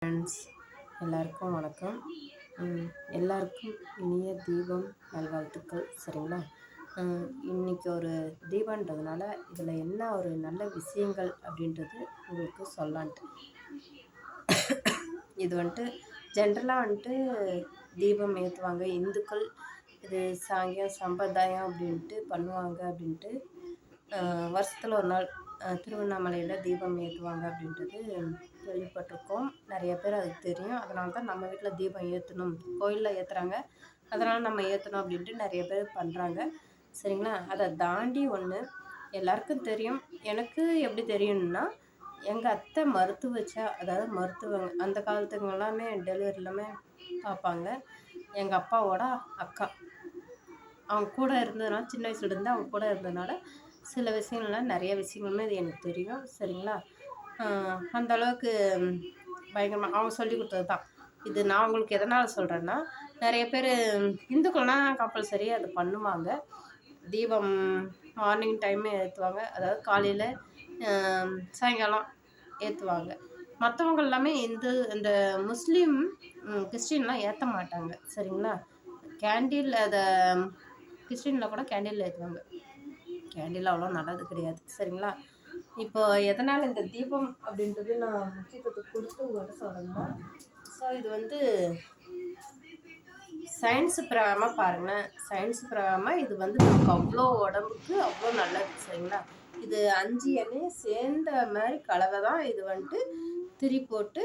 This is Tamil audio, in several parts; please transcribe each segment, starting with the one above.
ஃப்ரெண்ட்ஸ் எல்லாருக்கும் வணக்கம். எல்லாருக்கும் இனிய தீபம் நல்வாழ்த்துக்கள். சரிங்களா? இன்றைக்கி ஒரு தீபன்றதுனால இதில் என்ன ஒரு நல்ல விஷயங்கள் அப்படின்றது உங்களுக்கு சொல்லான்ட்டு. இது வந்துட்டு ஜென்ரலாக வந்துட்டு தீபம் ஏற்றுவாங்க இந்துக்கள். இது சாங்கியம் சம்பிரதாயம் அப்படின்ட்டு பண்ணுவாங்க அப்படின்ட்டு வருஷத்தில் ஒரு நாள் திருவண்ணாமலையில் தீபம் ஏற்றுவாங்க அப்படின்றது கேள்விப்பட்டிருக்கோம். நிறைய பேர் அதுக்கு தெரியும். அதனால தான் நம்ம வீட்டில் தீபம் ஏற்றணும், கோயிலில் ஏற்றுறாங்க, அதனால் நம்ம ஏற்றணும் அப்படின்ட்டு நிறைய பேர் பண்ணுறாங்க. சரிங்களா? அதை தாண்டி ஒன்று எல்லாருக்கும் தெரியும். எனக்கு எப்படி தெரியும்னா, எங்கள் அத்தை மருத்துவச்சா, அதாவது மருத்துவங்க அந்த காலத்துக்கு எல்லாமே டெலிவரி எல்லாமே பார்ப்பாங்க. எங்கள் அப்பாவோட அக்கா அவங்க கூட இருந்ததுனால, சின்ன வயசுலேருந்து அவங்க கூட இருந்ததுனால சில விஷயங்கள்லாம் நிறைய விஷயங்களுமே இது எனக்கு தெரியும். சரிங்களா? அந்த அளவுக்கு பயங்கரமாக அவங்க சொல்லி கொடுத்தது தான் இது. நான் உங்களுக்கு எதனால் சொல்கிறேன்னா, நிறைய பேர் இந்துக்கள்னால் கம்பல்சரி அது பண்ணுவாங்க. தீபம் மார்னிங் டைமே ஏற்றுவாங்க, அதாவது காலையில் சாயங்காலம் ஏற்றுவாங்க. மற்றவங்க எல்லாமே இந்த முஸ்லீம் கிறிஸ்டின்லாம் ஏற்ற மாட்டாங்க. சரிங்களா? கேண்டில் அதை கிறிஸ்டினில் கூட கேண்டில் ஏற்றுவாங்க. கேண்டில் அவ்வளோ நல்லது கிடையாது. சரிங்களா? இப்போ எதனால் இந்த தீபம் அப்படின்றது நான் முக்கியத்துவத்தை கொடுத்து உங்கள்கிட்ட சொல்கிறேன்னா, ஸோ இது வந்து சயின்ஸு பிரகாரமாக பாருங்கள். சயின்ஸு பிரகாரமாக இது வந்து நமக்கு அவ்வளோ உடம்புக்கு அவ்வளோ நல்லது. சரிங்களா? இது 5 எண்ணெயும் சேர்ந்த மாதிரி கலவை தான். இது வந்துட்டு திரி போட்டு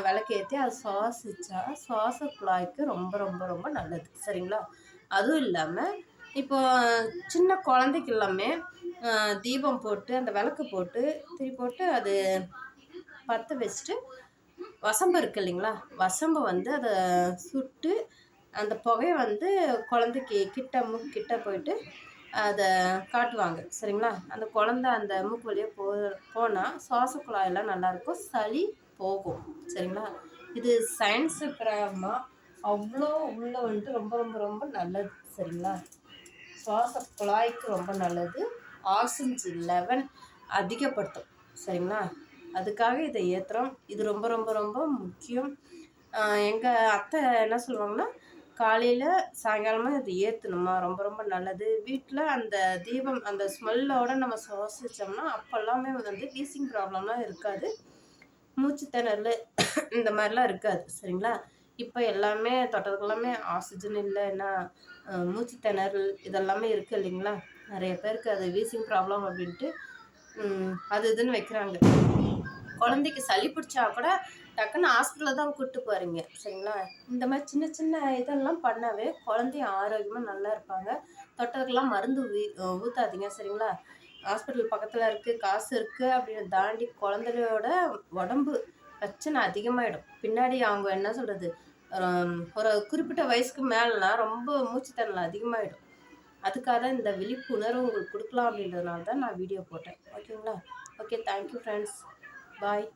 விளக்கேற்றி அதை சுவாசித்தா சுவாச குழாய்க்கு ரொம்ப ரொம்ப ரொம்ப நல்லது. சரிங்களா? அதுவும் இல்லாமல் இப்போ சின்ன குழந்தைக்கு எல்லாமே தீபம் போட்டு அந்த விளக்கு போட்டு திரி போட்டு அது பற்ற வச்சுட்டு வசம்பு இருக்குது இல்லைங்களா, வசம்பை வந்து அதை சுட்டு அந்த புகையை வந்து குழந்தைக்கு மூக்கிட்ட போயிட்டு அதை காட்டுவாங்க. சரிங்களா? அந்த குழந்தை அந்த மூக்கு வழியாக போனால் சுவாச குழாயெல்லாம் நல்லாயிருக்கும், சளி போகும். சரிங்களா? இது சயின்ஸு பிரகாரமாக அவ்வளோ உள்ள வந்துட்டு ரொம்ப ரொம்ப ரொம்ப நல்லது. சரிங்களா? சுவாச குழாய்க்கு ரொம்ப நல்லது, ஆக்சிஜன் லெவல் அதிகப்படுத்தும். சரிங்களா? அதுக்காக இதை ஏற்றுறோம். இது ரொம்ப ரொம்ப ரொம்ப முக்கியம். எங்கள் அத்தை என்ன சொல்லுவாங்கன்னா, காலையில் சாயங்காலமாக இது ஏற்றணுமா, ரொம்ப ரொம்ப நல்லது. வீட்டில் அந்த தீபம் அந்த ஸ்மெல்லோடு நம்ம சுவாசித்தோம்னா அப்போல்லாமே வந்து வீசிங் ப்ராப்ளம்லாம் இருக்காது, மூச்சு திணறல் இந்த மாதிரிலாம் இருக்காது. சரிங்களா? இப்போ எல்லாமே தொட்டதுக்கு எல்லாமே ஆக்சிஜன் இல்லைன்னா மூச்சு திணறல் இதெல்லாமே இருக்குது இல்லைங்களா? நிறைய பேருக்கு அது வீசிங் ப்ராப்ளம் அப்படின்ட்டு அது இதுன்னு வைக்கிறாங்க. குழந்தைக்கு சளி பிடிச்சா கூட டக்குன்னு ஹாஸ்பிட்டலில் தான் கூப்பிட்டு போகிறீங்க. சரிங்களா? இந்த மாதிரி சின்ன சின்ன இதெல்லாம் பண்ணாவே குழந்தைய ஆரோக்கியமாக நல்லா இருப்பாங்க. தொட்டதுக்கெல்லாம் மருந்து ஊற்றாதீங்க. சரிங்களா? ஹாஸ்பிட்டல் பக்கத்தில் இருக்குது, காசு இருக்குது அப்படின்னு தாண்டி குழந்தையோட உடம்பு பிரச்சனை அதிகமாகிடும். பின்னாடி அவங்க என்ன சொல்கிறது, ஒரு குறிப்பிட்ட வயசுக்கு மேலேனா ரொம்ப மூச்சு திணறல் அதிகமாகிடும். அதுக்காக தான் இந்த விழிப்புணர்வு உங்களுக்கு கொடுக்கலாம் அப்படின்றதுனால தான் நான் வீடியோ போட்டேன். ஓகேங்களா? ஓகே, தேங்க்யூ ஃப்ரெண்ட்ஸ், பாய்.